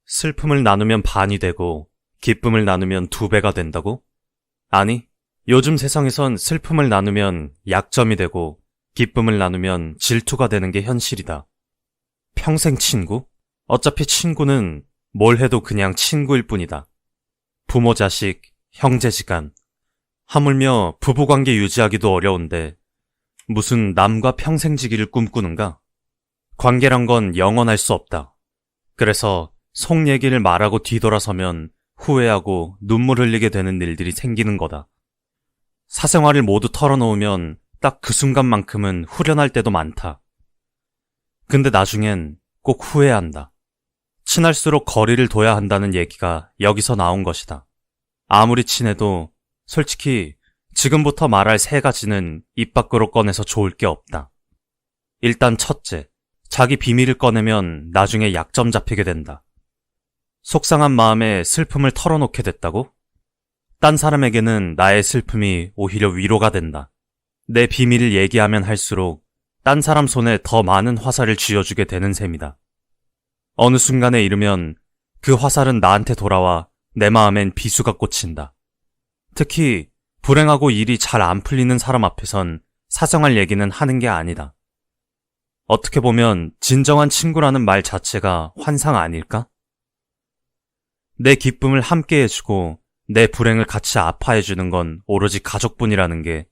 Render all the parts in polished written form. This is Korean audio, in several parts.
슬픔을 나누면 반이 되고 기쁨을 나누면 두 배가 된다고? 아니, 요즘 세상에선 슬픔을 나누면 약점이 되고 기쁨을 나누면 질투가 되는 게 현실이다. 평생 친구? 어차피 친구는 뭘 해도 그냥 친구일 뿐이다. 부모 자식, 형제지간, 하물며 부부관계 유지하기도 어려운데 무슨 남과 평생지기를 꿈꾸는가? 관계란 건 영원할 수 없다. 그래서 속 얘기를 말하고 뒤돌아서면 후회하고 눈물 흘리게 되는 일들이 생기는 거다. 사생활을 모두 털어놓으면 딱 그 순간만큼은 후련할 때도 많다. 근데 나중엔 꼭 후회한다. 친할수록 거리를 둬야 한다는 얘기가 여기서 나온 것이다. 아무리 친해도 솔직히 지금부터 말할 세 가지는 입 밖으로 꺼내서 좋을 게 없다. 일단 첫째, 자기 비밀을 꺼내면 나중에 약점 잡히게 된다. 속상한 마음에 슬픔을 털어놓게 됐다고? 딴 사람에게는 나의 슬픔이 오히려 위로가 된다. 내 비밀을 얘기하면 할수록 딴 사람 손에 더 많은 화살을 쥐어주게 되는 셈이다. 어느 순간에 이르면 그 화살은 나한테 돌아와 내 마음엔 비수가 꽂힌다. 특히 불행하고 일이 잘 안 풀리는 사람 앞에선 사정할 얘기는 하는 게 아니다. 어떻게 보면 진정한 친구라는 말 자체가 환상 아닐까? 내 기쁨을 함께 해주고 내 불행을 같이 아파해주는 건 오로지 가족뿐이라는 게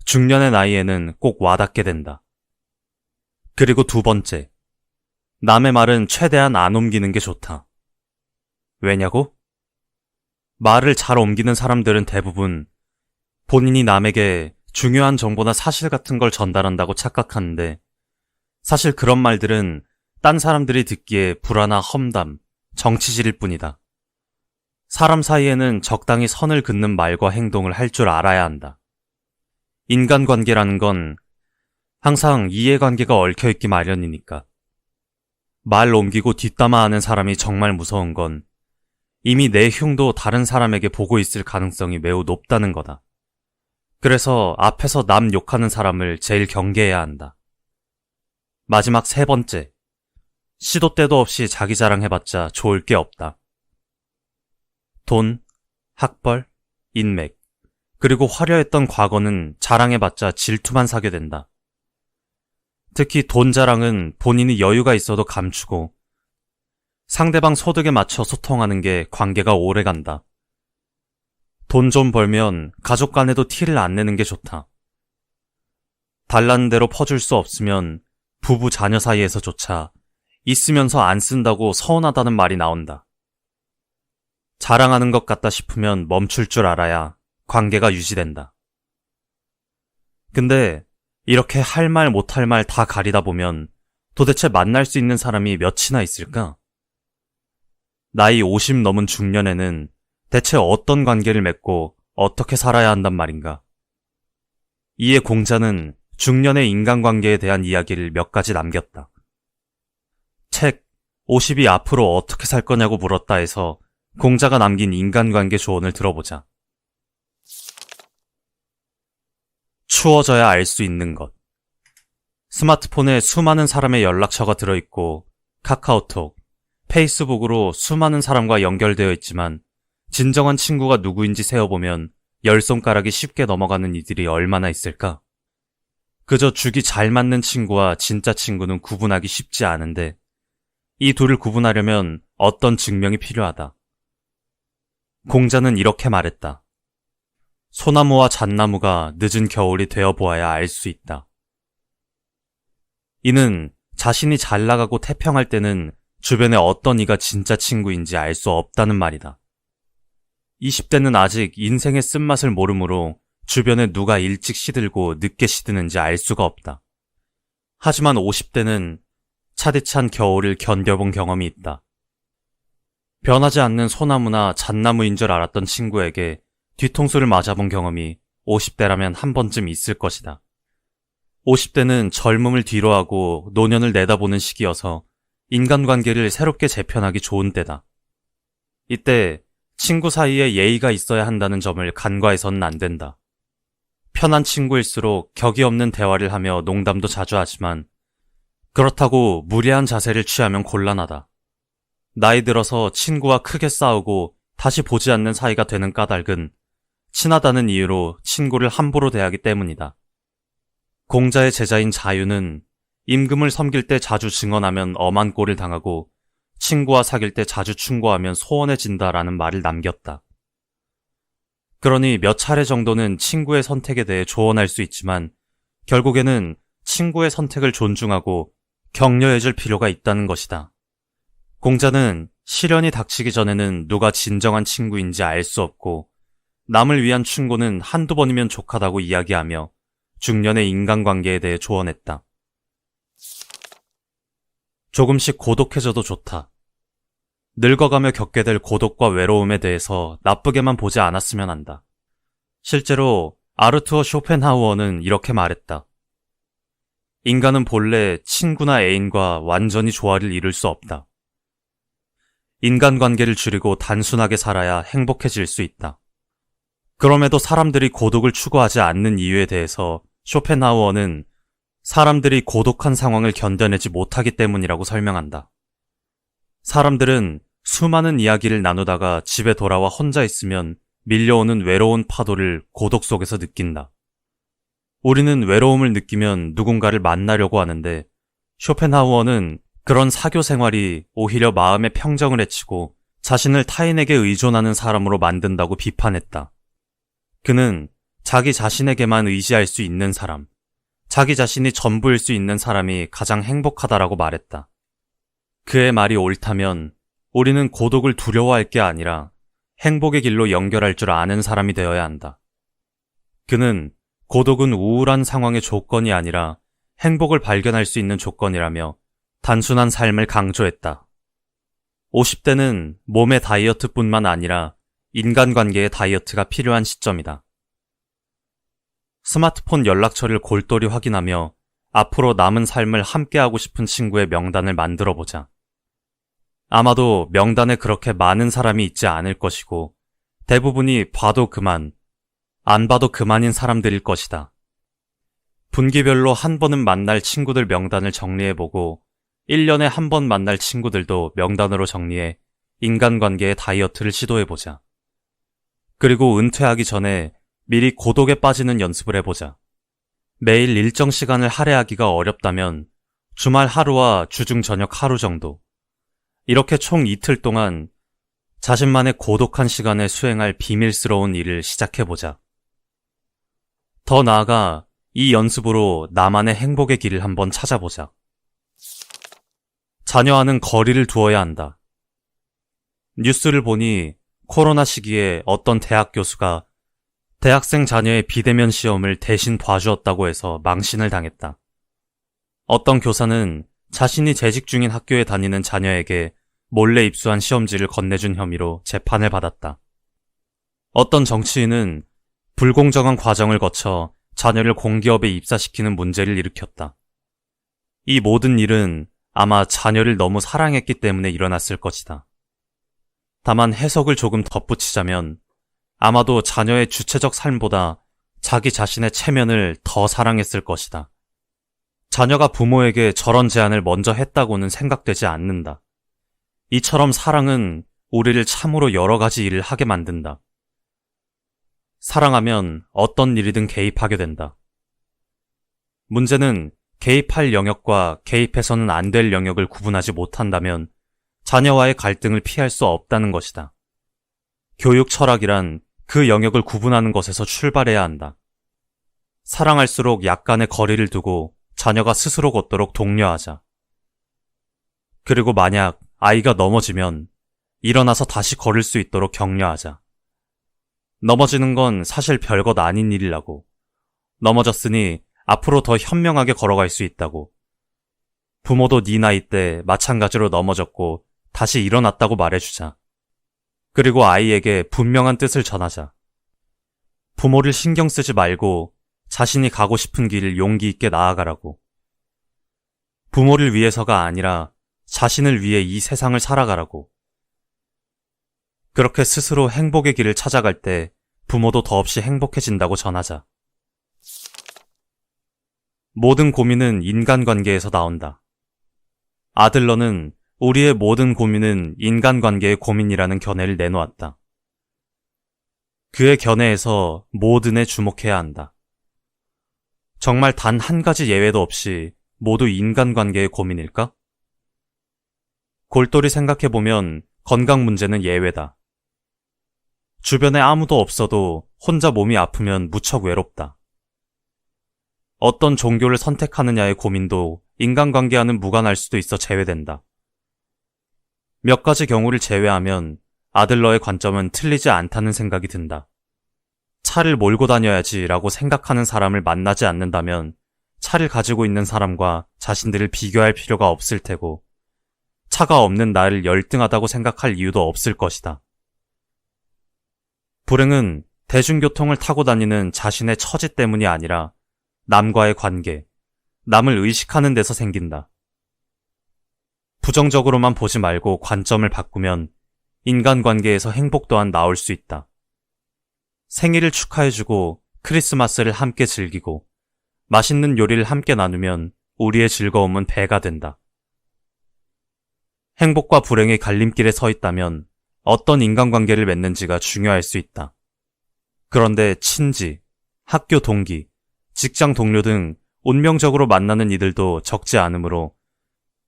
중년의 나이에는 꼭 와닿게 된다. 그리고 두 번째, 남의 말은 최대한 안 옮기는 게 좋다. 왜냐고? 말을 잘 옮기는 사람들은 대부분 본인이 남에게 중요한 정보나 사실 같은 걸 전달한다고 착각하는데 사실 그런 말들은 딴 사람들이 듣기에 불화나 험담, 정치질일 뿐이다. 사람 사이에는 적당히 선을 긋는 말과 행동을 할 줄 알아야 한다. 인간관계라는 건 항상 이해관계가 얽혀있기 마련이니까. 말 옮기고 뒷담화하는 사람이 정말 무서운 건 이미 내 흉도 다른 사람에게 보고 있을 가능성이 매우 높다는 거다. 그래서 앞에서 남 욕하는 사람을 제일 경계해야 한다. 마지막 세 번째, 시도 때도 없이 자기 자랑해봤자 좋을 게 없다. 돈, 학벌, 인맥, 그리고 화려했던 과거는 자랑해봤자 질투만 사게 된다. 특히 돈 자랑은 본인이 여유가 있어도 감추고 상대방 소득에 맞춰 소통하는 게 관계가 오래 간다. 돈 좀 벌면 가족 간에도 티를 안 내는 게 좋다. 달라는 대로 퍼줄 수 없으면 부부 자녀 사이에서조차 있으면서 안 쓴다고 서운하다는 말이 나온다. 자랑하는 것 같다 싶으면 멈출 줄 알아야 관계가 유지된다. 근데 이렇게 할 말 못할 말 다 가리다 보면 도대체 만날 수 있는 사람이 몇이나 있을까? 나이 50 넘은 중년에는 대체 어떤 관계를 맺고 어떻게 살아야 한단 말인가? 이에 공자는 중년의 인간관계에 대한 이야기를 몇 가지 남겼다. 책 50이 앞으로 어떻게 살 거냐고 물었다에서 공자가 남긴 인간관계 조언을 들어보자. 추워져야 알 수 있는 것. 스마트폰에 수많은 사람의 연락처가 들어있고 카카오톡, 페이스북으로 수많은 사람과 연결되어 있지만 진정한 친구가 누구인지 세어보면 10손가락이 쉽게 넘어가는 이들이 얼마나 있을까? 그저 죽이 잘 맞는 친구와 진짜 친구는 구분하기 쉽지 않은데 이 둘을 구분하려면 어떤 증명이 필요하다. 공자는 이렇게 말했다. 소나무와 잣나무가 늦은 겨울이 되어보아야 알 수 있다. 이는 자신이 잘 나가고 태평할 때는 주변에 어떤 이가 진짜 친구인지 알 수 없다는 말이다. 20대는 아직 인생의 쓴맛을 모르므로 주변에 누가 일찍 시들고 늦게 시드는지 알 수가 없다. 하지만 50대는 차디찬 겨울을 견뎌본 경험이 있다. 변하지 않는 소나무나 잣나무인 줄 알았던 친구에게 뒤통수를 맞아본 경험이 50대라면 한 번쯤 있을 것이다. 50대는 젊음을 뒤로하고 노년을 내다보는 시기여서 인간관계를 새롭게 재편하기 좋은 때다. 이때 친구 사이에 예의가 있어야 한다는 점을 간과해서는 안 된다. 편한 친구일수록 격이 없는 대화를 하며 농담도 자주 하지만 그렇다고 무례한 자세를 취하면 곤란하다. 나이 들어서 친구와 크게 싸우고 다시 보지 않는 사이가 되는 까닭은 친하다는 이유로 친구를 함부로 대하기 때문이다. 공자의 제자인 자유는 임금을 섬길 때 자주 증언하면 엄한 꼴을 당하고 친구와 사귈 때 자주 충고하면 소원해진다라는 말을 남겼다. 그러니 몇 차례 정도는 친구의 선택에 대해 조언할 수 있지만 결국에는 친구의 선택을 존중하고 격려해줄 필요가 있다는 것이다. 공자는 시련이 닥치기 전에는 누가 진정한 친구인지 알 수 없고 남을 위한 충고는 한두 번이면 족하다고 이야기하며 중년의 인간관계에 대해 조언했다. 조금씩 고독해져도 좋다. 늙어가며 겪게 될 고독과 외로움에 대해서 나쁘게만 보지 않았으면 한다. 실제로 아르투어 쇼펜하우어는 이렇게 말했다. 인간은 본래 친구나 애인과 완전히 조화를 이룰 수 없다. 인간관계를 줄이고 단순하게 살아야 행복해질 수 있다. 그럼에도 사람들이 고독을 추구하지 않는 이유에 대해서 쇼펜하우어는 사람들이 고독한 상황을 견뎌내지 못하기 때문이라고 설명한다. 사람들은 수많은 이야기를 나누다가 집에 돌아와 혼자 있으면 밀려오는 외로운 파도를 고독 속에서 느낀다. 우리는 외로움을 느끼면 누군가를 만나려고 하는데 쇼펜하우어는 그런 사교 생활이 오히려 마음의 평정을 해치고 자신을 타인에게 의존하는 사람으로 만든다고 비판했다. 그는 자기 자신에게만 의지할 수 있는 사람, 자기 자신이 전부일 수 있는 사람이 가장 행복하다라고 말했다. 그의 말이 옳다면 우리는 고독을 두려워할 게 아니라 행복의 길로 연결할 줄 아는 사람이 되어야 한다. 그는 고독은 우울한 상황의 조건이 아니라 행복을 발견할 수 있는 조건이라며 단순한 삶을 강조했다. 50대는 몸의 다이어트뿐만 아니라 인간관계의 다이어트가 필요한 시점이다. 스마트폰 연락처를 골똘히 확인하며 앞으로 남은 삶을 함께하고 싶은 친구의 명단을 만들어보자. 아마도 명단에 그렇게 많은 사람이 있지 않을 것이고 대부분이 봐도 그만, 안 봐도 그만인 사람들일 것이다. 분기별로 한 번은 만날 친구들 명단을 정리해보고 1년에 한 번 만날 친구들도 명단으로 정리해 인간관계의 다이어트를 시도해보자. 그리고 은퇴하기 전에 미리 고독에 빠지는 연습을 해보자. 매일 일정 시간을 할애하기가 어렵다면 주말 하루와 주중 저녁 하루 정도. 이렇게 총 이틀 동안 자신만의 고독한 시간에 수행할 비밀스러운 일을 시작해보자. 더 나아가 이 연습으로 나만의 행복의 길을 한번 찾아보자. 자녀와는 거리를 두어야 한다. 뉴스를 보니 코로나 시기에 어떤 대학 교수가 대학생 자녀의 비대면 시험을 대신 봐주었다고 해서 망신을 당했다. 어떤 교사는 자신이 재직 중인 학교에 다니는 자녀에게 몰래 입수한 시험지를 건네준 혐의로 재판을 받았다. 어떤 정치인은 불공정한 과정을 거쳐 자녀를 공기업에 입사시키는 문제를 일으켰다. 이 모든 일은 아마 자녀를 너무 사랑했기 때문에 일어났을 것이다. 다만 해석을 조금 덧붙이자면 아마도 자녀의 주체적 삶보다 자기 자신의 체면을 더 사랑했을 것이다. 자녀가 부모에게 저런 제안을 먼저 했다고는 생각되지 않는다. 이처럼 사랑은 우리를 참으로 여러 가지 일을 하게 만든다. 사랑하면 어떤 일이든 개입하게 된다. 문제는 개입할 영역과 개입해서는 안 될 영역을 구분하지 못한다면 자녀와의 갈등을 피할 수 없다는 것이다. 교육 철학이란 그 영역을 구분하는 것에서 출발해야 한다. 사랑할수록 약간의 거리를 두고 자녀가 스스로 걷도록 독려하자. 그리고 만약 아이가 넘어지면 일어나서 다시 걸을 수 있도록 격려하자. 넘어지는 건 사실 별것 아닌 일이라고. 넘어졌으니 앞으로 더 현명하게 걸어갈 수 있다고. 부모도 네 나이 때 마찬가지로 넘어졌고 다시 일어났다고 말해주자. 그리고 아이에게 분명한 뜻을 전하자. 부모를 신경 쓰지 말고 자신이 가고 싶은 길을 용기 있게 나아가라고. 부모를 위해서가 아니라 자신을 위해 이 세상을 살아가라고. 그렇게 스스로 행복의 길을 찾아갈 때 부모도 더없이 행복해진다고 전하자. 모든 고민은 인간관계에서 나온다. 아들러는 우리의 모든 고민은 인간관계의 고민이라는 견해를 내놓았다. 그의 견해에서 모든에 주목해야 한다. 정말 단 한 가지 예외도 없이 모두 인간관계의 고민일까? 골똘히 생각해보면 건강 문제는 예외다. 주변에 아무도 없어도 혼자 몸이 아프면 무척 외롭다. 어떤 종교를 선택하느냐의 고민도 인간관계와는 무관할 수도 있어 제외된다. 몇 가지 경우를 제외하면 아들러의 관점은 틀리지 않다는 생각이 든다. 차를 몰고 다녀야지 라고 생각하는 사람을 만나지 않는다면 차를 가지고 있는 사람과 자신들을 비교할 필요가 없을 테고 차가 없는 나를 열등하다고 생각할 이유도 없을 것이다. 불행은 대중교통을 타고 다니는 자신의 처지 때문이 아니라 남과의 관계, 남을 의식하는 데서 생긴다. 부정적으로만 보지 말고 관점을 바꾸면 인간관계에서 행복 또한 나올 수 있다. 생일을 축하해주고 크리스마스를 함께 즐기고 맛있는 요리를 함께 나누면 우리의 즐거움은 배가 된다. 행복과 불행의 갈림길에 서 있다면 어떤 인간관계를 맺는지가 중요할 수 있다. 그런데 친지, 학교 동기, 직장 동료 등 운명적으로 만나는 이들도 적지 않으므로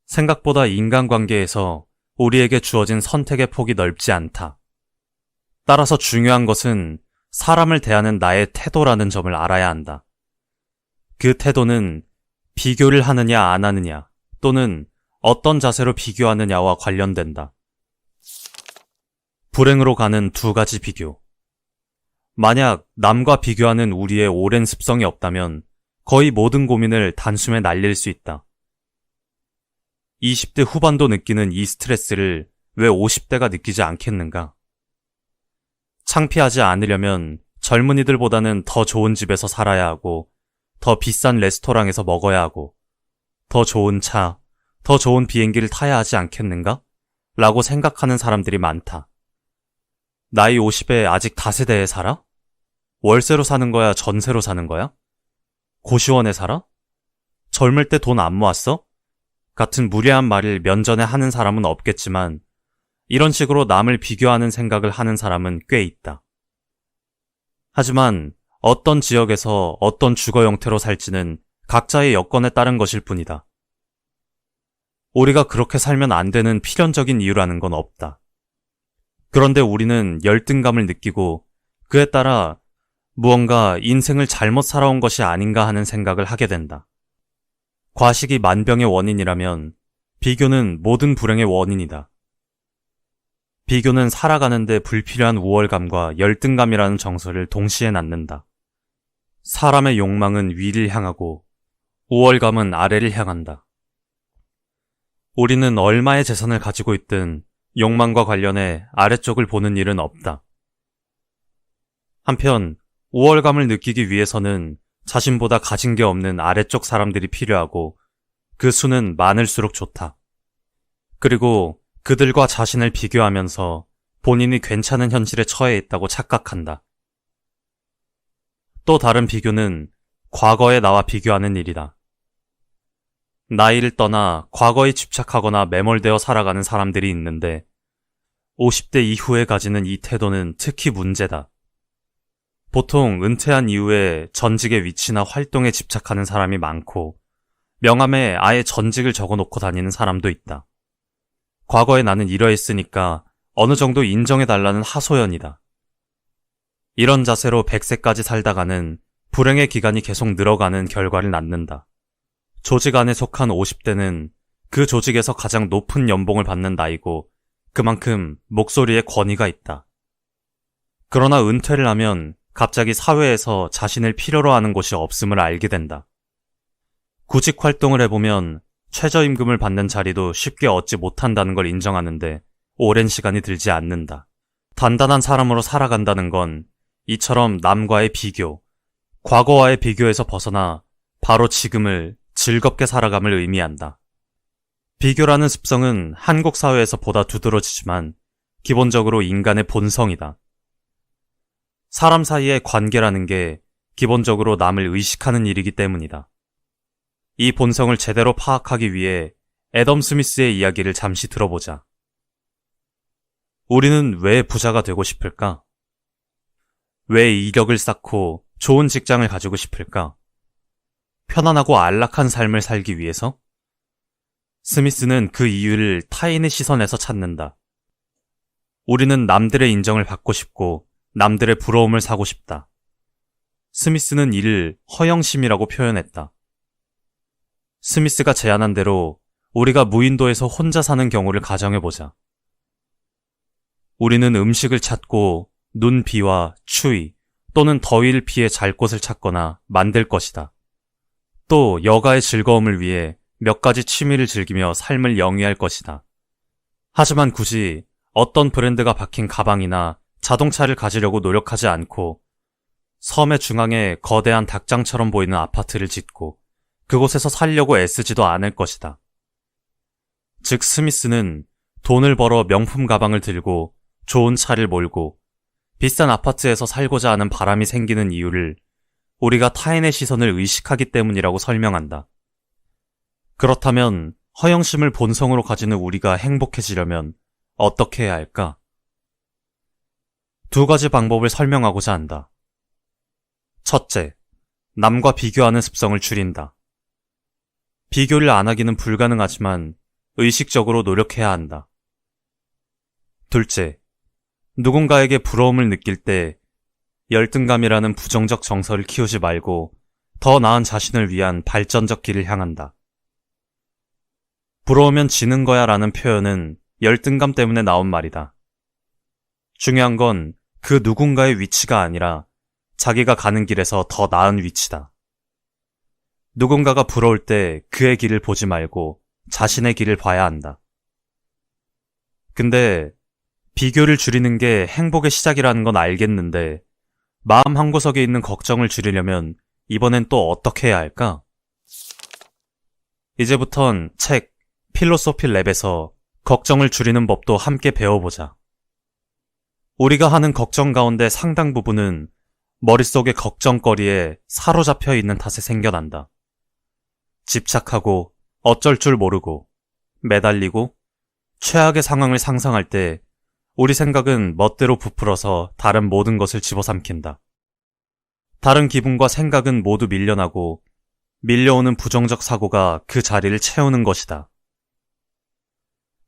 생각보다 인간관계에서 우리에게 주어진 선택의 폭이 넓지 않다. 따라서 중요한 것은 사람을 대하는 나의 태도라는 점을 알아야 한다. 그 태도는 비교를 하느냐 안 하느냐 또는 어떤 자세로 비교하느냐와 관련된다. 불행으로 가는 두 가지 비교. 만약 남과 비교하는 우리의 오랜 습성이 없다면 거의 모든 고민을 단숨에 날릴 수 있다. 20대 후반도 느끼는 이 스트레스를 왜 50대가 느끼지 않겠는가? 창피하지 않으려면 젊은이들보다는 더 좋은 집에서 살아야 하고, 더 비싼 레스토랑에서 먹어야 하고, 더 좋은 차, 더 좋은 비행기를 타야 하지 않겠는가? 라고 생각하는 사람들이 많다. 나이 50에 아직 다세대에 살아? 월세로 사는 거야? 전세로 사는 거야? 고시원에 살아? 젊을 때 돈 안 모았어? 같은 무례한 말을 면전에 하는 사람은 없겠지만 이런 식으로 남을 비교하는 생각을 하는 사람은 꽤 있다. 하지만 어떤 지역에서 어떤 주거 형태로 살지는 각자의 여건에 따른 것일 뿐이다. 우리가 그렇게 살면 안 되는 필연적인 이유라는 건 없다. 그런데 우리는 열등감을 느끼고 그에 따라 무언가 인생을 잘못 살아온 것이 아닌가 하는 생각을 하게 된다. 과식이 만병의 원인이라면 비교는 모든 불행의 원인이다. 비교는 살아가는데 불필요한 우월감과 열등감이라는 정서를 동시에 낳는다. 사람의 욕망은 위를 향하고 우월감은 아래를 향한다. 우리는 얼마의 재산을 가지고 있든 욕망과 관련해 아래쪽을 보는 일은 없다. 한편 우월감을 느끼기 위해서는 자신보다 가진 게 없는 아래쪽 사람들이 필요하고 그 수는 많을수록 좋다. 그리고 그들과 자신을 비교하면서 본인이 괜찮은 현실에 처해 있다고 착각한다. 또 다른 비교는 과거의 나와 비교하는 일이다. 나이를 떠나 과거에 집착하거나 매몰되어 살아가는 사람들이 있는데 50대 이후에 가지는 이 태도는 특히 문제다. 보통 은퇴한 이후에 전직의 위치나 활동에 집착하는 사람이 많고 명함에 아예 전직을 적어놓고 다니는 사람도 있다. 과거에 나는 이러했으니까 어느 정도 인정해달라는 하소연이다. 이런 자세로 100세까지 살다가는 불행의 기간이 계속 늘어가는 결과를 낳는다. 조직 안에 속한 50대는 그 조직에서 가장 높은 연봉을 받는 나이고 그만큼 목소리에 권위가 있다. 그러나 은퇴를 하면 갑자기 사회에서 자신을 필요로 하는 곳이 없음을 알게 된다. 구직 활동을 해보면 최저임금을 받는 자리도 쉽게 얻지 못한다는 걸 인정하는데 오랜 시간이 들지 않는다. 단단한 사람으로 살아간다는 건 이처럼 남과의 비교, 과거와의 비교에서 벗어나 바로 지금을 즐겁게 살아감을 의미한다. 비교라는 습성은 한국 사회에서 보다 두드러지지만 기본적으로 인간의 본성이다. 사람 사이의 관계라는 게 기본적으로 남을 의식하는 일이기 때문이다. 이 본성을 제대로 파악하기 위해 애덤 스미스의 이야기를 잠시 들어보자. 우리는 왜 부자가 되고 싶을까? 왜 이력을 쌓고 좋은 직장을 가지고 싶을까? 편안하고 안락한 삶을 살기 위해서? 스미스는 그 이유를 타인의 시선에서 찾는다. 우리는 남들의 인정을 받고 싶고 남들의 부러움을 사고 싶다. 스미스는 이를 허영심이라고 표현했다. 스미스가 제안한 대로 우리가 무인도에서 혼자 사는 경우를 가정해보자. 우리는 음식을 찾고 눈, 비와 추위 또는 더위를 피해 잘 곳을 찾거나 만들 것이다. 또 여가의 즐거움을 위해 몇 가지 취미를 즐기며 삶을 영위할 것이다. 하지만 굳이 어떤 브랜드가 박힌 가방이나 자동차를 가지려고 노력하지 않고 섬의 중앙에 거대한 닭장처럼 보이는 아파트를 짓고 그곳에서 살려고 애쓰지도 않을 것이다. 즉 스미스는 돈을 벌어 명품 가방을 들고 좋은 차를 몰고 비싼 아파트에서 살고자 하는 바람이 생기는 이유를 우리가 타인의 시선을 의식하기 때문이라고 설명한다. 그렇다면 허영심을 본성으로 가지는 우리가 행복해지려면 어떻게 해야 할까? 두 가지 방법을 설명하고자 한다. 첫째, 남과 비교하는 습성을 줄인다. 비교를 안 하기는 불가능하지만 의식적으로 노력해야 한다. 둘째, 누군가에게 부러움을 느낄 때 열등감이라는 부정적 정서를 키우지 말고 더 나은 자신을 위한 발전적 길을 향한다. 부러우면 지는 거야 라는 표현은 열등감 때문에 나온 말이다. 중요한 건 그 누군가의 위치가 아니라 자기가 가는 길에서 더 나은 위치다. 누군가가 부러울 때 그의 길을 보지 말고 자신의 길을 봐야 한다. 근데 비교를 줄이는 게 행복의 시작이라는 건 알겠는데 마음 한구석에 있는 걱정을 줄이려면 이번엔 또 어떻게 해야 할까? 이제부턴 책 필로소피 랩에서 걱정을 줄이는 법도 함께 배워보자. 우리가 하는 걱정 가운데 상당 부분은 머릿속의 걱정거리에 사로잡혀 있는 탓에 생겨난다. 집착하고 어쩔 줄 모르고 매달리고 최악의 상황을 상상할 때 우리 생각은 멋대로 부풀어서 다른 모든 것을 집어삼킨다. 다른 기분과 생각은 모두 밀려나고 밀려오는 부정적 사고가 그 자리를 채우는 것이다.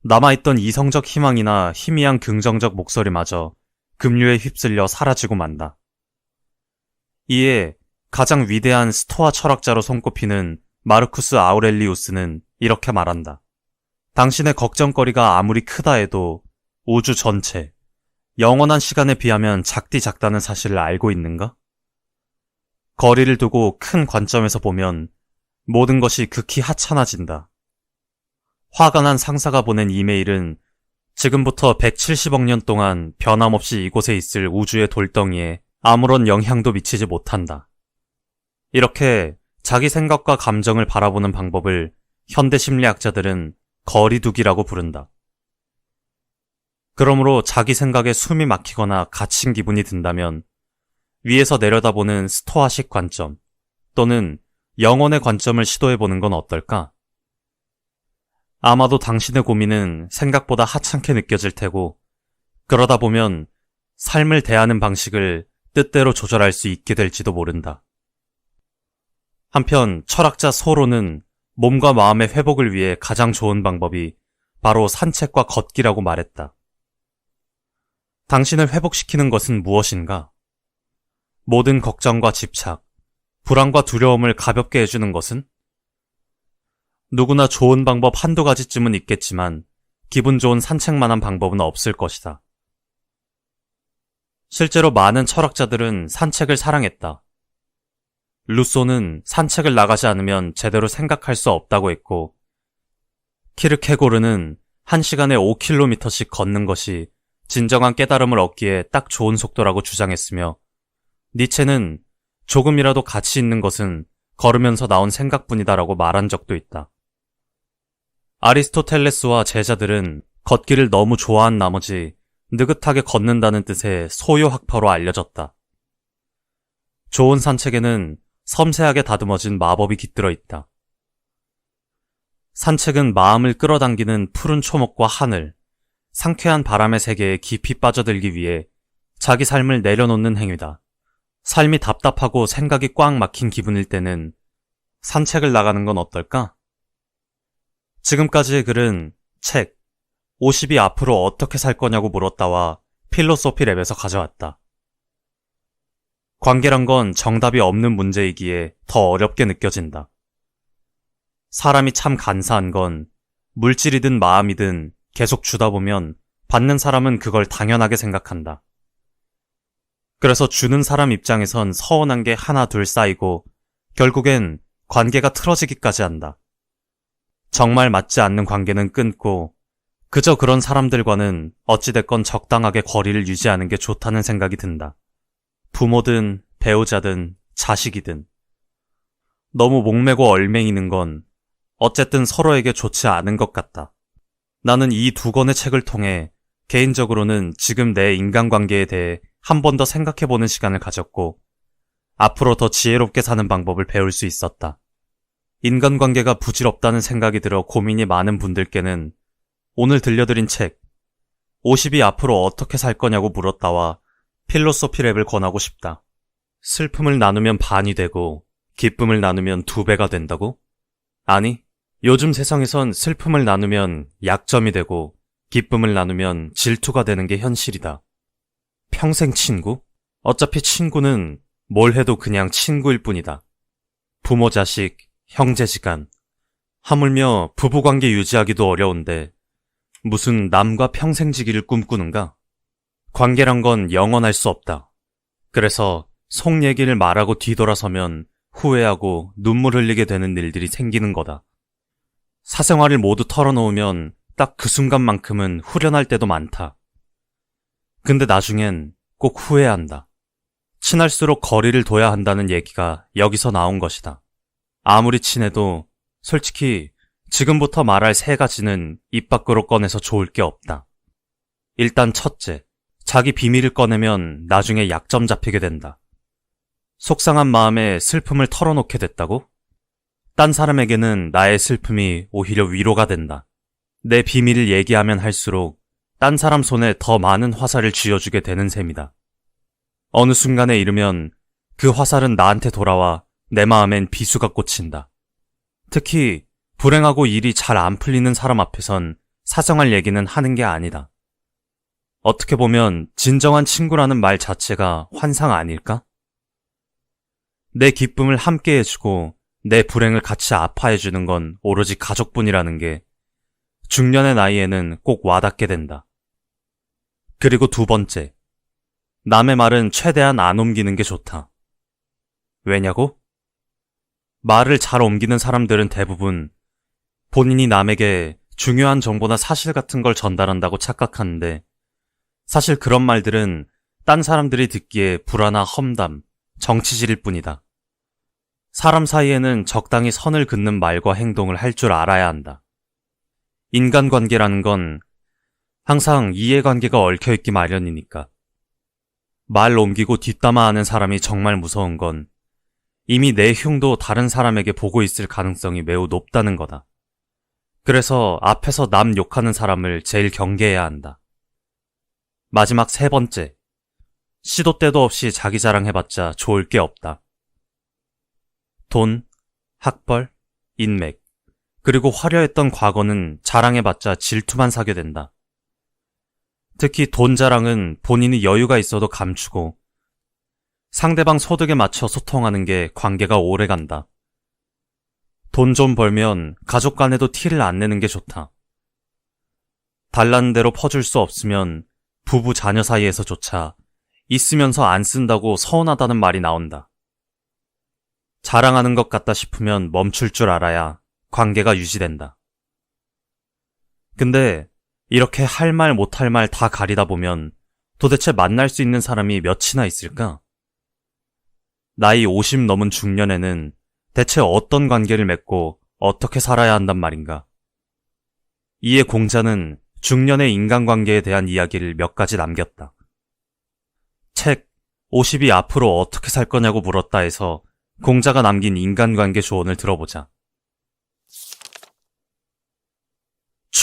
남아있던 이성적 희망이나 희미한 긍정적 목소리마저 급류에 휩쓸려 사라지고 만다. 이에 가장 위대한 스토아 철학자로 손꼽히는 마르쿠스 아우렐리우스는 이렇게 말한다. 당신의 걱정거리가 아무리 크다 해도 우주 전체, 영원한 시간에 비하면 작다는 사실을 알고 있는가? 거리를 두고 큰 관점에서 보면 모든 것이 극히 하찮아진다. 화가 난 상사가 보낸 이메일은 지금부터 170억 년 동안 변함없이 이곳에 있을 우주의 돌덩이에 아무런 영향도 미치지 못한다. 이렇게 자기 생각과 감정을 바라보는 방법을 현대 심리학자들은 거리두기라고 부른다. 그러므로 자기 생각에 숨이 막히거나 갇힌 기분이 든다면 위에서 내려다보는 스토아식 관점 또는 영혼의 관점을 시도해보는 건 어떨까? 아마도 당신의 고민은 생각보다 하찮게 느껴질 테고 그러다 보면 삶을 대하는 방식을 뜻대로 조절할 수 있게 될지도 모른다. 한편 철학자 소로는 몸과 마음의 회복을 위해 가장 좋은 방법이 바로 산책과 걷기라고 말했다. 당신을 회복시키는 것은 무엇인가? 모든 걱정과 집착, 불안과 두려움을 가볍게 해주는 것은? 누구나 좋은 방법 한두 가지쯤은 있겠지만 기분 좋은 산책만한 방법은 없을 것이다. 실제로 많은 철학자들은 산책을 사랑했다. 루소는 산책을 나가지 않으면 제대로 생각할 수 없다고 했고 키르케고르는 1시간에 5km씩 걷는 것이 진정한 깨달음을 얻기에 딱 좋은 속도라고 주장했으며 니체는 조금이라도 가치 있는 것은 걸으면서 나온 생각뿐이다라고 말한 적도 있다. 아리스토텔레스와 제자들은 걷기를 너무 좋아한 나머지 느긋하게 걷는다는 뜻의 소요학파로 알려졌다. 좋은 산책에는 섬세하게 다듬어진 마법이 깃들어 있다. 산책은 마음을 끌어당기는 푸른 초목과 하늘, 상쾌한 바람의 세계에 깊이 빠져들기 위해 자기 삶을 내려놓는 행위다. 삶이 답답하고 생각이 꽉 막힌 기분일 때는 산책을 나가는 건 어떨까? 지금까지의 글은 책 50이 앞으로 어떻게 살 거냐고 물었다와 필로소피 랩에서 가져왔다. 관계란 건 정답이 없는 문제이기에 더 어렵게 느껴진다. 사람이 참 간사한 건 물질이든 마음이든 계속 주다 보면 받는 사람은 그걸 당연하게 생각한다. 그래서 주는 사람 입장에선 서운한 게 하나 둘 쌓이고 결국엔 관계가 틀어지기까지 한다. 정말 맞지 않는 관계는 끊고 그저 그런 사람들과는 어찌됐건 적당하게 거리를 유지하는 게 좋다는 생각이 든다. 부모든 배우자든 자식이든 너무 목매고 얼매이는 건 어쨌든 서로에게 좋지 않은 것 같다. 나는 이 두 권의 책을 통해 개인적으로는 지금 내 인간관계에 대해 한 번 더 생각해보는 시간을 가졌고 앞으로 더 지혜롭게 사는 방법을 배울 수 있었다. 인간관계가 부질없다는 생각이 들어 고민이 많은 분들께는 오늘 들려드린 책 50이 앞으로 어떻게 살 거냐고 물었다와 필로소피 랩을 권하고 싶다. 슬픔을 나누면 반이 되고 기쁨을 나누면 2배가 된다고? 아니, 요즘 세상에선 슬픔을 나누면 약점이 되고 기쁨을 나누면 질투가 되는 게 현실이다. 평생 친구? 어차피 친구는 뭘 해도 그냥 친구일 뿐이다. 부모 자식, 형제지간, 하물며 부부관계 유지하기도 어려운데 무슨 남과 평생 지기를 꿈꾸는가? 관계란 건 영원할 수 없다. 그래서 속 얘기를 말하고 뒤돌아서면 후회하고 눈물 흘리게 되는 일들이 생기는 거다. 사생활을 모두 털어놓으면 딱 그 순간만큼은 후련할 때도 많다. 근데 나중엔 꼭 후회한다. 친할수록 거리를 둬야 한다는 얘기가 여기서 나온 것이다. 아무리 친해도 솔직히 지금부터 말할 3가지는 입 밖으로 꺼내서 좋을 게 없다. 일단 첫째, 자기 비밀을 꺼내면 나중에 약점 잡히게 된다. 속상한 마음에 슬픔을 털어놓게 됐다고? 딴 사람에게는 나의 슬픔이 오히려 위로가 된다. 내 비밀을 얘기하면 할수록 딴 사람 손에 더 많은 화살을 쥐어주게 되는 셈이다. 어느 순간에 이르면 그 화살은 나한테 돌아와 내 마음엔 비수가 꽂힌다. 특히 불행하고 일이 잘 안 풀리는 사람 앞에선 사정할 얘기는 하는 게 아니다. 어떻게 보면 진정한 친구라는 말 자체가 환상 아닐까? 내 기쁨을 함께 해주고 내 불행을 같이 아파해주는 건 오로지 가족뿐이라는 게 중년의 나이에는 꼭 와닿게 된다. 그리고 2번째, 남의 말은 최대한 안 옮기는 게 좋다. 왜냐고? 말을 잘 옮기는 사람들은 대부분 본인이 남에게 중요한 정보나 사실 같은 걸 전달한다고 착각하는데 사실 그런 말들은 딴 사람들이 듣기에 불화나 험담, 정치질일 뿐이다. 사람 사이에는 적당히 선을 긋는 말과 행동을 할 줄 알아야 한다. 인간관계라는 건 항상 이해관계가 얽혀있기 마련이니까. 말 옮기고 뒷담화하는 사람이 정말 무서운 건 이미 내 흉도 다른 사람에게 보고 있을 가능성이 매우 높다는 거다. 그래서 앞에서 남 욕하는 사람을 제일 경계해야 한다. 마지막 3번째, 시도 때도 없이 자기 자랑해봤자 좋을 게 없다. 돈, 학벌, 인맥, 그리고 화려했던 과거는 자랑해봤자 질투만 사게 된다. 특히 돈 자랑은 본인이 여유가 있어도 감추고 상대방 소득에 맞춰 소통하는 게 관계가 오래 간다. 돈 좀 벌면 가족 간에도 티를 안 내는 게 좋다. 달라는 대로 퍼줄 수 없으면 부부 자녀 사이에서조차 있으면서 안 쓴다고 서운하다는 말이 나온다. 자랑하는 것 같다 싶으면 멈출 줄 알아야 관계가 유지된다. 근데 이렇게 할 말 못할 말 다 가리다 보면 도대체 만날 수 있는 사람이 몇이나 있을까? 나이 50 넘은 중년에는 대체 어떤 관계를 맺고 어떻게 살아야 한단 말인가? 이에 공자는 중년의 인간관계에 대한 이야기를 몇 가지 남겼다. 책 50이 앞으로 어떻게 살 거냐고 물었다 해서 공자가 남긴 인간관계 조언을 들어보자.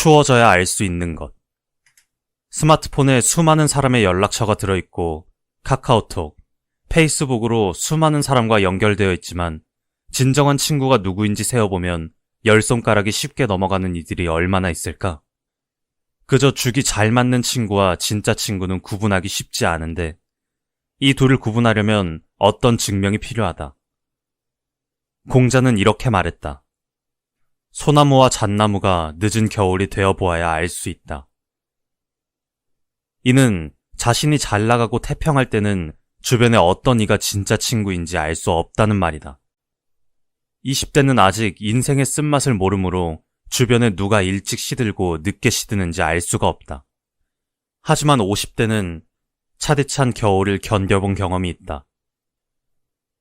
추워져야 알 수 있는 것. 스마트폰에 수많은 사람의 연락처가 들어있고 카카오톡, 페이스북으로 수많은 사람과 연결되어 있지만 진정한 친구가 누구인지 세어보면 10손가락이 쉽게 넘어가는 이들이 얼마나 있을까? 그저 죽이 잘 맞는 친구와 진짜 친구는 구분하기 쉽지 않은데 이 둘을 구분하려면 어떤 증명이 필요하다. 공자는 이렇게 말했다. 소나무와 잣나무가 늦은 겨울이 되어보아야 알 수 있다. 이는 자신이 잘 나가고 태평할 때는 주변에 어떤 이가 진짜 친구인지 알 수 없다는 말이다. 20대는 아직 인생의 쓴맛을 모르므로 주변에 누가 일찍 시들고 늦게 시드는지 알 수가 없다. 하지만 50대는 차디찬 겨울을 견뎌본 경험이 있다.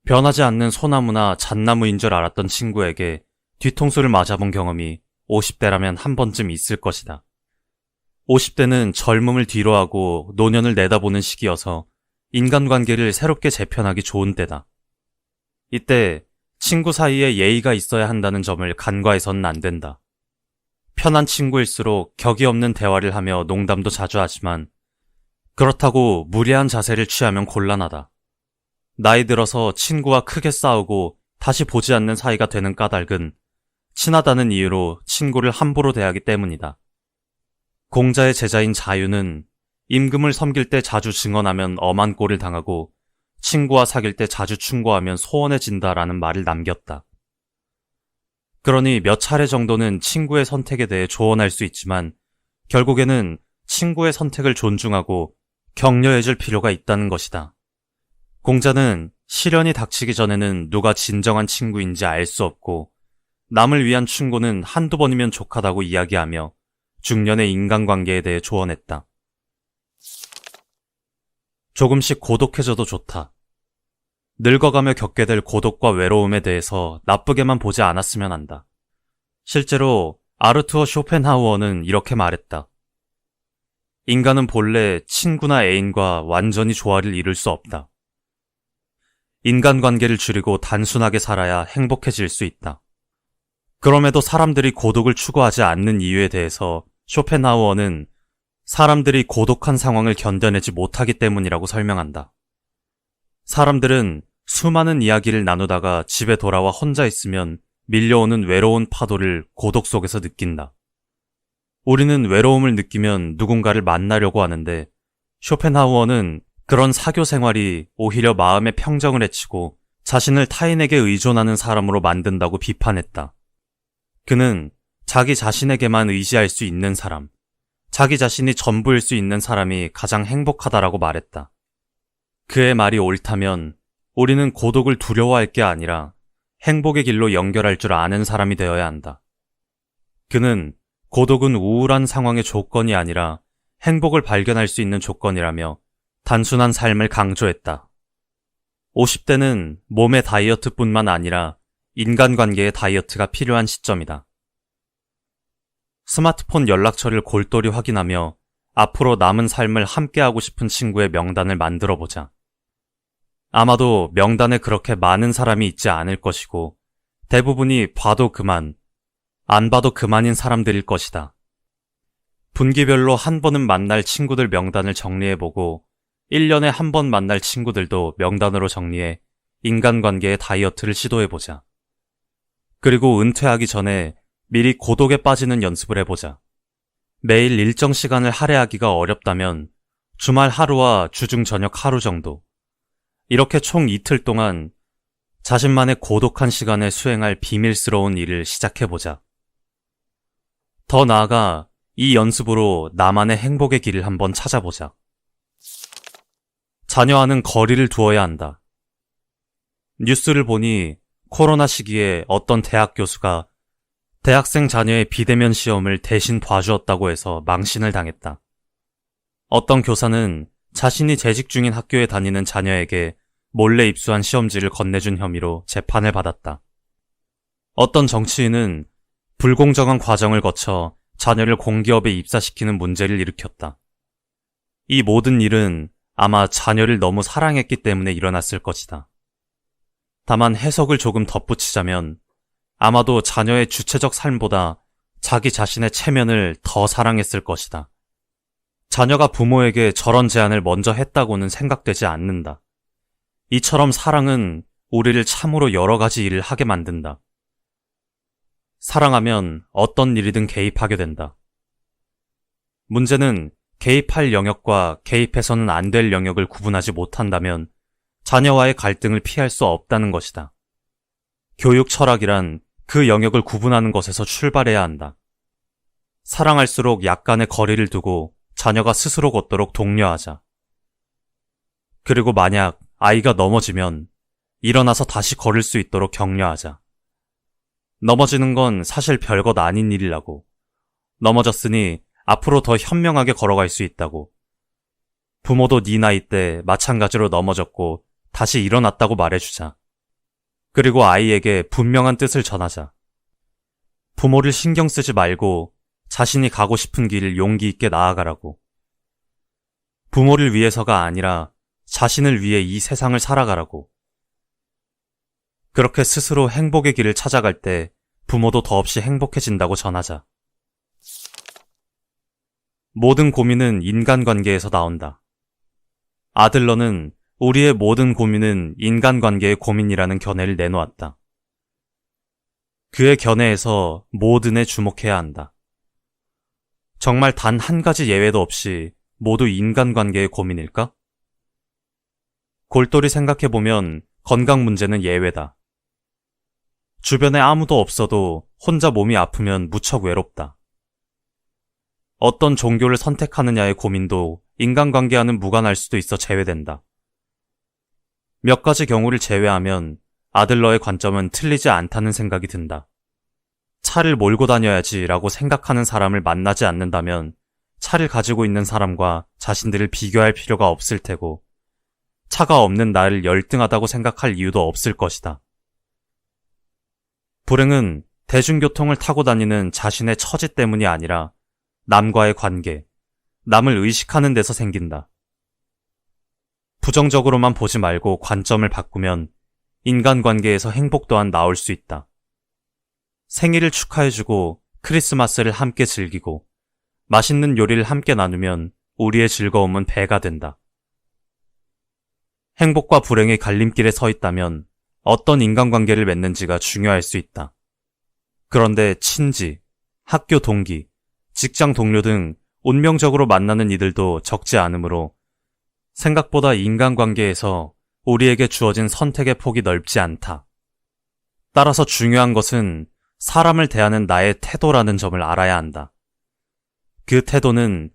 변하지 않는 소나무나 잣나무인 줄 알았던 친구에게 뒤통수를 맞아본 경험이 50대라면 한 번쯤 있을 것이다. 50대는 젊음을 뒤로하고 노년을 내다보는 시기여서 인간관계를 새롭게 재편하기 좋은 때다. 이때 친구 사이에 예의가 있어야 한다는 점을 간과해서는 안 된다. 편한 친구일수록 격이 없는 대화를 하며 농담도 자주 하지만 그렇다고 무례한 자세를 취하면 곤란하다. 나이 들어서 친구와 크게 싸우고 다시 보지 않는 사이가 되는 까닭은 친하다는 이유로 친구를 함부로 대하기 때문이다. 공자의 제자인 자유는 임금을 섬길 때 자주 증언하면 엄한 꼴을 당하고 친구와 사귈 때 자주 충고하면 소원해진다라는 말을 남겼다. 그러니 몇 차례 정도는 친구의 선택에 대해 조언할 수 있지만 결국에는 친구의 선택을 존중하고 격려해줄 필요가 있다는 것이다. 공자는 시련이 닥치기 전에는 누가 진정한 친구인지 알 수 없고 남을 위한 충고는 한두 번이면 족하다고 이야기하며 중년의 인간관계에 대해 조언했다. 조금씩 고독해져도 좋다. 늙어가며 겪게 될 고독과 외로움에 대해서 나쁘게만 보지 않았으면 한다. 실제로 아르투어 쇼펜하우어는 이렇게 말했다. 인간은 본래 친구나 애인과 완전히 조화를 이룰 수 없다. 인간관계를 줄이고 단순하게 살아야 행복해질 수 있다. 그럼에도 사람들이 고독을 추구하지 않는 이유에 대해서 쇼펜하우어는 사람들이 고독한 상황을 견뎌내지 못하기 때문이라고 설명한다. 사람들은 수많은 이야기를 나누다가 집에 돌아와 혼자 있으면 밀려오는 외로운 파도를 고독 속에서 느낀다. 우리는 외로움을 느끼면 누군가를 만나려고 하는데 쇼펜하우어는 그런 사교 생활이 오히려 마음의 평정을 해치고 자신을 타인에게 의존하는 사람으로 만든다고 비판했다. 그는 자기 자신에게만 의지할 수 있는 사람, 자기 자신이 전부일 수 있는 사람이 가장 행복하다라고 말했다. 그의 말이 옳다면 우리는 고독을 두려워할 게 아니라 행복의 길로 연결할 줄 아는 사람이 되어야 한다. 그는 고독은 우울한 상황의 조건이 아니라 행복을 발견할 수 있는 조건이라며 단순한 삶을 강조했다. 50대는 몸의 다이어트뿐만 아니라 인간관계의 다이어트가 필요한 시점이다. 스마트폰 연락처를 골똘히 확인하며 앞으로 남은 삶을 함께하고 싶은 친구의 명단을 만들어보자. 아마도 명단에 그렇게 많은 사람이 있지 않을 것이고 대부분이 봐도 그만, 안 봐도 그만인 사람들일 것이다. 분기별로 한 번은 만날 친구들 명단을 정리해보고 1년에 한 번 만날 친구들도 명단으로 정리해 인간관계의 다이어트를 시도해보자. 그리고 은퇴하기 전에 미리 고독에 빠지는 연습을 해보자. 매일 일정 시간을 할애하기가 어렵다면 주말 하루와 주중 저녁 하루 정도. 이렇게 총 이틀 동안 자신만의 고독한 시간에 수행할 비밀스러운 일을 시작해보자. 더 나아가 이 연습으로 나만의 행복의 길을 한번 찾아보자. 자녀와는 거리를 두어야 한다. 뉴스를 보니 코로나 시기에 어떤 대학 교수가 대학생 자녀의 비대면 시험을 대신 봐주었다고 해서 망신을 당했다. 어떤 교사는 자신이 재직 중인 학교에 다니는 자녀에게 몰래 입수한 시험지를 건네준 혐의로 재판을 받았다. 어떤 정치인은 불공정한 과정을 거쳐 자녀를 공기업에 입사시키는 문제를 일으켰다. 이 모든 일은 아마 자녀를 너무 사랑했기 때문에 일어났을 것이다. 다만 해석을 조금 덧붙이자면 아마도 자녀의 주체적 삶보다 자기 자신의 체면을 더 사랑했을 것이다. 자녀가 부모에게 저런 제안을 먼저 했다고는 생각되지 않는다. 이처럼 사랑은 우리를 참으로 여러 가지 일을 하게 만든다. 사랑하면 어떤 일이든 개입하게 된다. 문제는 개입할 영역과 개입해서는 안 될 영역을 구분하지 못한다면 자녀와의 갈등을 피할 수 없다는 것이다. 교육 철학이란 그 영역을 구분하는 것에서 출발해야 한다. 사랑할수록 약간의 거리를 두고 자녀가 스스로 걷도록 독려하자. 그리고 만약 아이가 넘어지면 일어나서 다시 걸을 수 있도록 격려하자. 넘어지는 건 사실 별것 아닌 일이라고. 넘어졌으니 앞으로 더 현명하게 걸어갈 수 있다고. 부모도 네 나이 때 마찬가지로 넘어졌고 다시 일어났다고 말해주자. 그리고 아이에게 분명한 뜻을 전하자. 부모를 신경 쓰지 말고 자신이 가고 싶은 길을 용기 있게 나아가라고. 부모를 위해서가 아니라 자신을 위해 이 세상을 살아가라고. 그렇게 스스로 행복의 길을 찾아갈 때 부모도 더없이 행복해진다고 전하자. 모든 고민은 인간관계에서 나온다. 아들러는 우리의 모든 고민은 인간관계의 고민이라는 견해를 내놓았다. 그의 견해에서 모든에 주목해야 한다. 정말 단 한 가지 예외도 없이 모두 인간관계의 고민일까? 골똘히 생각해보면 건강 문제는 예외다. 주변에 아무도 없어도 혼자 몸이 아프면 무척 외롭다. 어떤 종교를 선택하느냐의 고민도 인간관계와는 무관할 수도 있어 제외된다. 몇 가지 경우를 제외하면 아들러의 관점은 틀리지 않다는 생각이 든다. 차를 몰고 다녀야지 라고 생각하는 사람을 만나지 않는다면 차를 가지고 있는 사람과 자신들을 비교할 필요가 없을 테고 차가 없는 나를 열등하다고 생각할 이유도 없을 것이다. 불행은 대중교통을 타고 다니는 자신의 처지 때문이 아니라 남과의 관계, 남을 의식하는 데서 생긴다. 부정적으로만 보지 말고 관점을 바꾸면 인간관계에서 행복 또한 나올 수 있다. 생일을 축하해주고 크리스마스를 함께 즐기고 맛있는 요리를 함께 나누면 우리의 즐거움은 배가 된다. 행복과 불행의 갈림길에 서 있다면 어떤 인간관계를 맺는지가 중요할 수 있다. 그런데 친지, 학교 동기, 직장 동료 등 운명적으로 만나는 이들도 적지 않으므로 생각보다 인간관계에서 우리에게 주어진 선택의 폭이 넓지 않다. 따라서 중요한 것은 사람을 대하는 나의 태도라는 점을 알아야 한다. 그 태도는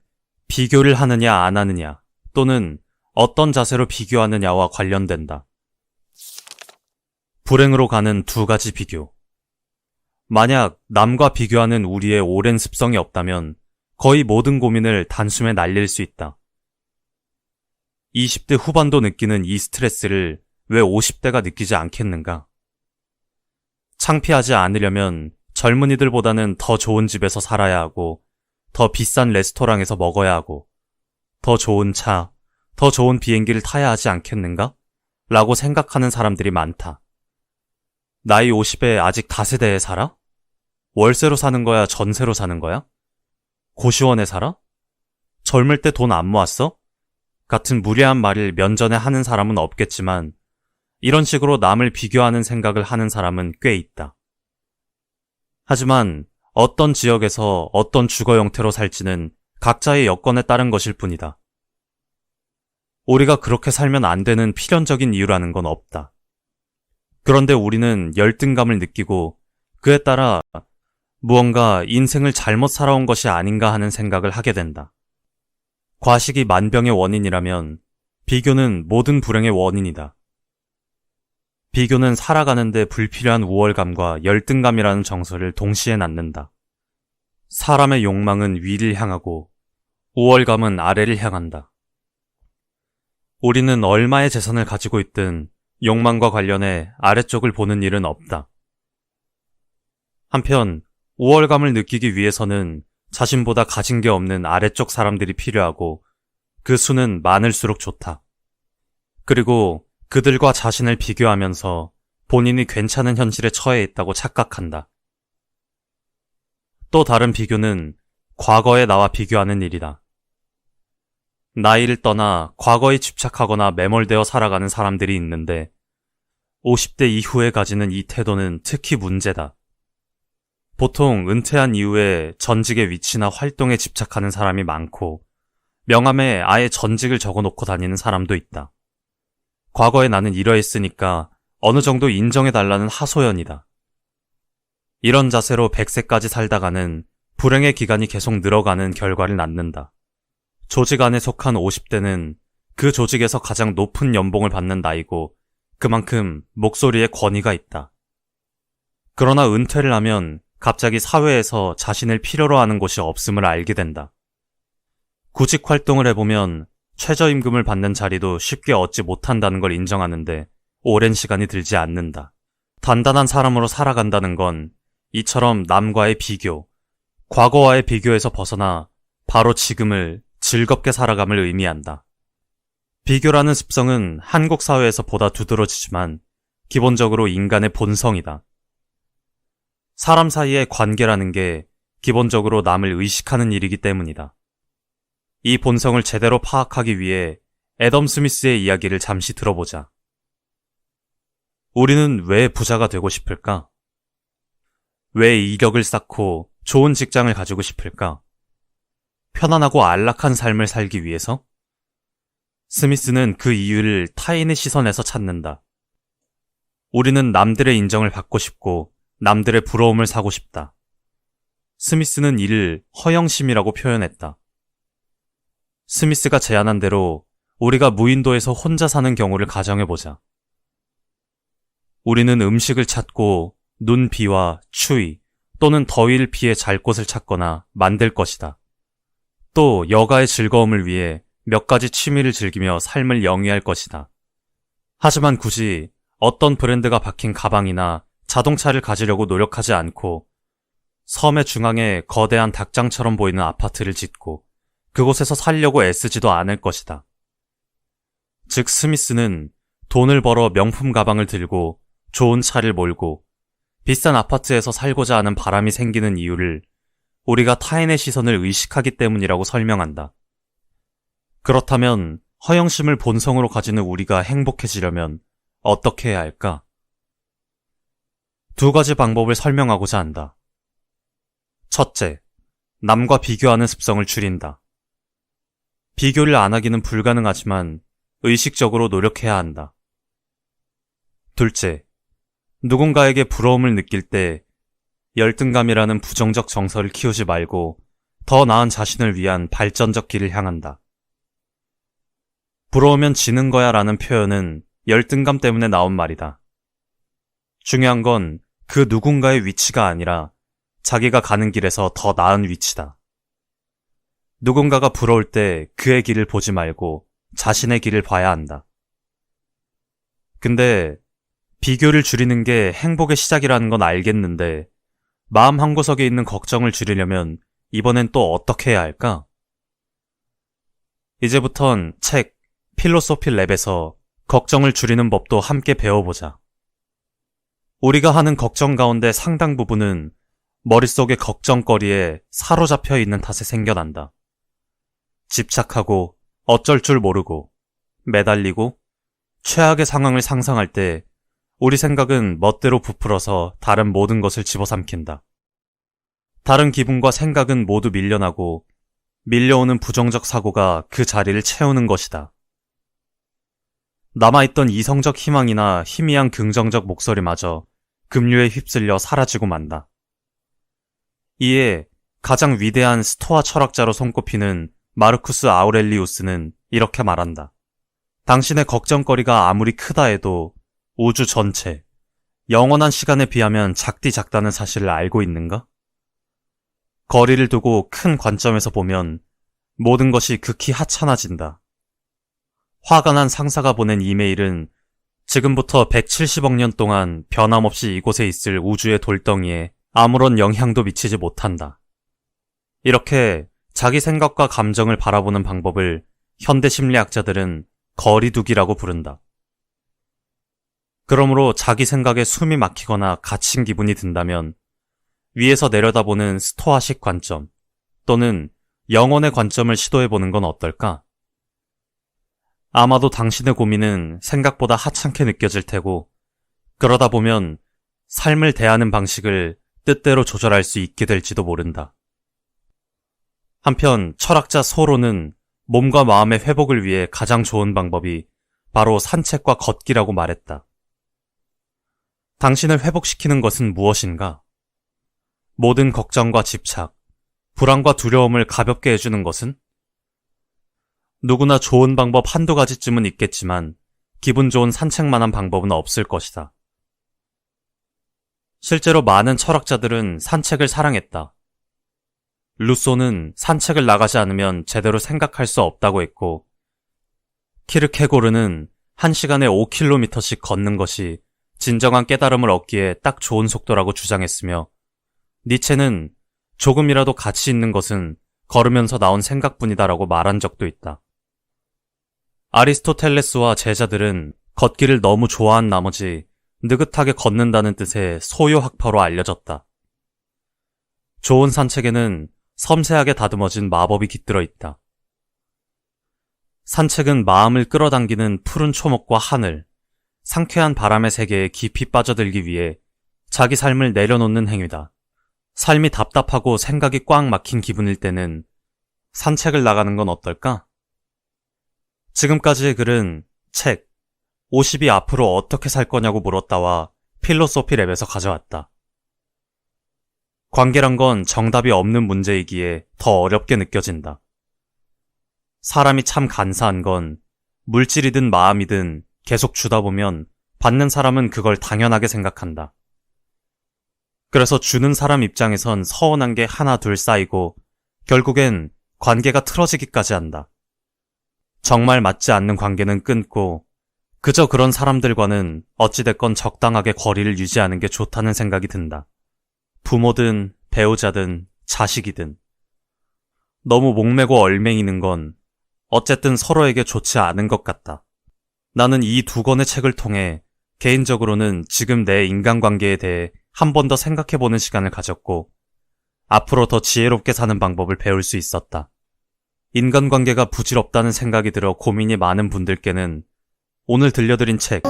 비교를 하느냐 안 하느냐 또는 어떤 자세로 비교하느냐와 관련된다. 불행으로 가는 두 가지 비교. 만약 남과 비교하는 우리의 오랜 습성이 없다면 거의 모든 고민을 단숨에 날릴 수 있다. 20대 후반도 느끼는 이 스트레스를 왜 50대가 느끼지 않겠는가? 창피하지 않으려면 젊은이들보다는 더 좋은 집에서 살아야 하고 더 비싼 레스토랑에서 먹어야 하고 더 좋은 차, 더 좋은 비행기를 타야 하지 않겠는가? 라고 생각하는 사람들이 많다. 나이 50에 아직 다세대에 살아? 월세로 사는 거야? 전세로 사는 거야? 고시원에 살아? 젊을 때 돈 안 모았어? 같은 무례한 말을 면전에 하는 사람은 없겠지만 이런 식으로 남을 비교하는 생각을 하는 사람은 꽤 있다. 하지만 어떤 지역에서 어떤 주거 형태로 살지는 각자의 여건에 따른 것일 뿐이다. 우리가 그렇게 살면 안 되는 필연적인 이유라는 건 없다. 그런데 우리는 열등감을 느끼고 그에 따라 무언가 인생을 잘못 살아온 것이 아닌가 하는 생각을 하게 된다. 과식이 만병의 원인이라면 비교는 모든 불행의 원인이다. 비교는 살아가는데 불필요한 우월감과 열등감이라는 정서를 동시에 낳는다. 사람의 욕망은 위를 향하고 우월감은 아래를 향한다. 우리는 얼마의 재산을 가지고 있든 욕망과 관련해 아래쪽을 보는 일은 없다. 한편 우월감을 느끼기 위해서는 자신보다 가진 게 없는 아래쪽 사람들이 필요하고 그 수는 많을수록 좋다. 그리고 그들과 자신을 비교하면서 본인이 괜찮은 현실에 처해 있다고 착각한다. 또 다른 비교는 과거의 나와 비교하는 일이다. 나이를 떠나 과거에 집착하거나 매몰되어 살아가는 사람들이 있는데 50대 이후에 가지는 이 태도는 특히 문제다. 보통 은퇴한 이후에 전직의 위치나 활동에 집착하는 사람이 많고 명함에 아예 전직을 적어놓고 다니는 사람도 있다. 과거에 나는 이러했으니까 어느 정도 인정해달라는 하소연이다. 이런 자세로 100세까지 살다가는 불행의 기간이 계속 늘어가는 결과를 낳는다. 조직 안에 속한 50대는 그 조직에서 가장 높은 연봉을 받는 나이고 그만큼 목소리에 권위가 있다. 그러나 은퇴를 하면 갑자기 사회에서 자신을 필요로 하는 곳이 없음을 알게 된다. 구직 활동을 해보면 최저임금을 받는 자리도 쉽게 얻지 못한다는 걸 인정하는데 오랜 시간이 들지 않는다. 단단한 사람으로 살아간다는 건 이처럼 남과의 비교, 과거와의 비교에서 벗어나 바로 지금을 즐겁게 살아감을 의미한다. 비교라는 습성은 한국 사회에서 보다 두드러지지만 기본적으로 인간의 본성이다. 사람 사이의 관계라는 게 기본적으로 남을 의식하는 일이기 때문이다. 이 본성을 제대로 파악하기 위해 애덤 스미스의 이야기를 잠시 들어보자. 우리는 왜 부자가 되고 싶을까? 왜 이력을 쌓고 좋은 직장을 가지고 싶을까? 편안하고 안락한 삶을 살기 위해서? 스미스는 그 이유를 타인의 시선에서 찾는다. 우리는 남들의 인정을 받고 싶고 남들의 부러움을 사고 싶다. 스미스는 이를 허영심이라고 표현했다. 스미스가 제안한 대로 우리가 무인도에서 혼자 사는 경우를 가정해보자. 우리는 음식을 찾고 눈, 비와 추위 또는 더위를 피해 잘 곳을 찾거나 만들 것이다. 또 여가의 즐거움을 위해 몇 가지 취미를 즐기며 삶을 영위할 것이다. 하지만 굳이 어떤 브랜드가 박힌 가방이나 자동차를 가지려고 노력하지 않고 섬의 중앙에 거대한 닭장처럼 보이는 아파트를 짓고 그곳에서 살려고 애쓰지도 않을 것이다. 즉 스미스는 돈을 벌어 명품 가방을 들고 좋은 차를 몰고 비싼 아파트에서 살고자 하는 바람이 생기는 이유를 우리가 타인의 시선을 의식하기 때문이라고 설명한다. 그렇다면 허영심을 본성으로 가지는 우리가 행복해지려면 어떻게 해야 할까? 두 가지 방법을 설명하고자 한다. 첫째, 남과 비교하는 습성을 줄인다. 비교를 안 하기는 불가능하지만 의식적으로 노력해야 한다. 둘째, 누군가에게 부러움을 느낄 때 열등감이라는 부정적 정서를 키우지 말고 더 나은 자신을 위한 발전적 길을 향한다. 부러우면 지는 거야 라는 표현은 열등감 때문에 나온 말이다. 중요한 건 그 누군가의 위치가 아니라 자기가 가는 길에서 더 나은 위치다. 누군가가 부러울 때 그의 길을 보지 말고 자신의 길을 봐야 한다. 근데 비교를 줄이는 게 행복의 시작이라는 건 알겠는데 마음 한구석에 있는 걱정을 줄이려면 이번엔 또 어떻게 해야 할까? 이제부턴 책 필로소피 랩에서 걱정을 줄이는 법도 함께 배워보자. 우리가 하는 걱정 가운데 상당 부분은 머릿속의 걱정거리에 사로잡혀 있는 탓에 생겨난다. 집착하고 어쩔 줄 모르고 매달리고 최악의 상황을 상상할 때 우리 생각은 멋대로 부풀어서 다른 모든 것을 집어삼킨다. 다른 기분과 생각은 모두 밀려나고 밀려오는 부정적 사고가 그 자리를 채우는 것이다. 남아있던 이성적 희망이나 희미한 긍정적 목소리마저 급류에 휩쓸려 사라지고 만다. 이에 가장 위대한 스토아 철학자로 손꼽히는 마르쿠스 아우렐리우스는 이렇게 말한다. 당신의 걱정거리가 아무리 크다 해도 우주 전체, 영원한 시간에 비하면 작다는 사실을 알고 있는가? 거리를 두고 큰 관점에서 보면 모든 것이 극히 하찮아진다. 화가 난 상사가 보낸 이메일은 지금부터 170억 년 동안 변함없이 이곳에 있을 우주의 돌덩이에 아무런 영향도 미치지 못한다. 이렇게 자기 생각과 감정을 바라보는 방법을 현대 심리학자들은 거리두기라고 부른다. 그러므로 자기 생각에 숨이 막히거나 갇힌 기분이 든다면 위에서 내려다보는 스토아식 관점 또는 영혼의 관점을 시도해보는 건 어떨까? 아마도 당신의 고민은 생각보다 하찮게 느껴질 테고 그러다 보면 삶을 대하는 방식을 뜻대로 조절할 수 있게 될지도 모른다. 한편 철학자 소로는 몸과 마음의 회복을 위해 가장 좋은 방법이 바로 산책과 걷기라고 말했다. 당신을 회복시키는 것은 무엇인가? 모든 걱정과 집착, 불안과 두려움을 가볍게 해주는 것은? 누구나 좋은 방법 한두 가지쯤은 있겠지만 기분 좋은 산책만한 방법은 없을 것이다. 실제로 많은 철학자들은 산책을 사랑했다. 루소는 산책을 나가지 않으면 제대로 생각할 수 없다고 했고, 키르케고르는 1시간에 5km씩 걷는 것이 진정한 깨달음을 얻기에 딱 좋은 속도라고 주장했으며, 니체는 조금이라도 가치 있는 것은 걸으면서 나온 생각뿐이다라고 말한 적도 있다. 아리스토텔레스와 제자들은 걷기를 너무 좋아한 나머지 느긋하게 걷는다는 뜻의 소요학파로 알려졌다. 좋은 산책에는 섬세하게 다듬어진 마법이 깃들어 있다. 산책은 마음을 끌어당기는 푸른 초목과 하늘, 상쾌한 바람의 세계에 깊이 빠져들기 위해 자기 삶을 내려놓는 행위다. 삶이 답답하고 생각이 꽉 막힌 기분일 때는 산책을 나가는 건 어떨까? 지금까지의 글은 책 50이 앞으로 어떻게 살 거냐고 물었다와 필로소피 랩에서 가져왔다. 관계란 건 정답이 없는 문제이기에 더 어렵게 느껴진다. 사람이 참 간사한 건 물질이든 마음이든 계속 주다 보면 받는 사람은 그걸 당연하게 생각한다. 그래서 주는 사람 입장에선 서운한 게 하나 둘 쌓이고 결국엔 관계가 틀어지기까지 한다. 정말 맞지 않는 관계는 끊고 그저 그런 사람들과는 어찌됐건 적당하게 거리를 유지하는 게 좋다는 생각이 든다. 부모든 배우자든 자식이든 너무 목매고 얼맹이는 건 어쨌든 서로에게 좋지 않은 것 같다. 나는 이 두 권의 책을 통해 개인적으로는 지금 내 인간관계에 대해 한 번 더 생각해보는 시간을 가졌고 앞으로 더 지혜롭게 사는 방법을 배울 수 있었다. 인간관계가 부질없다는 생각이 들어 고민이 많은 분들께는 오늘 들려드린 책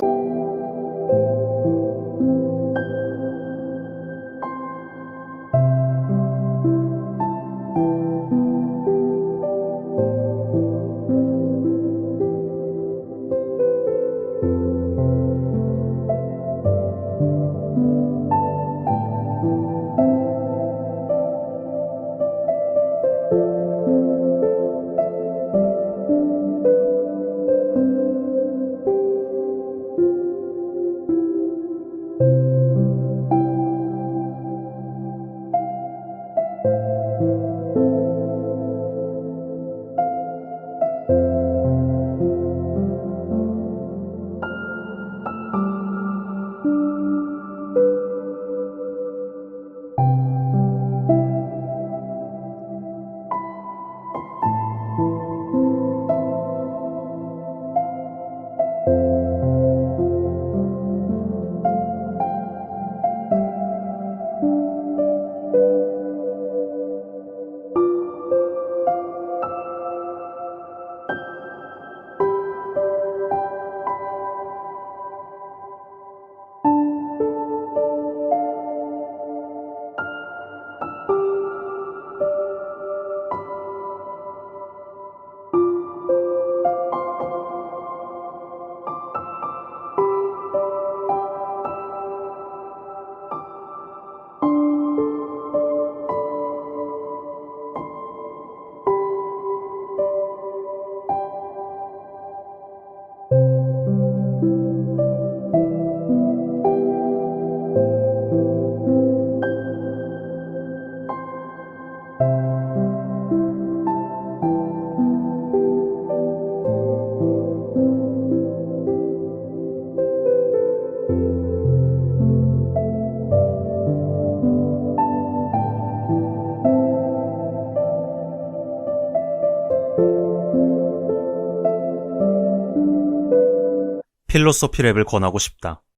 필로소피 랩을 권하고 싶다.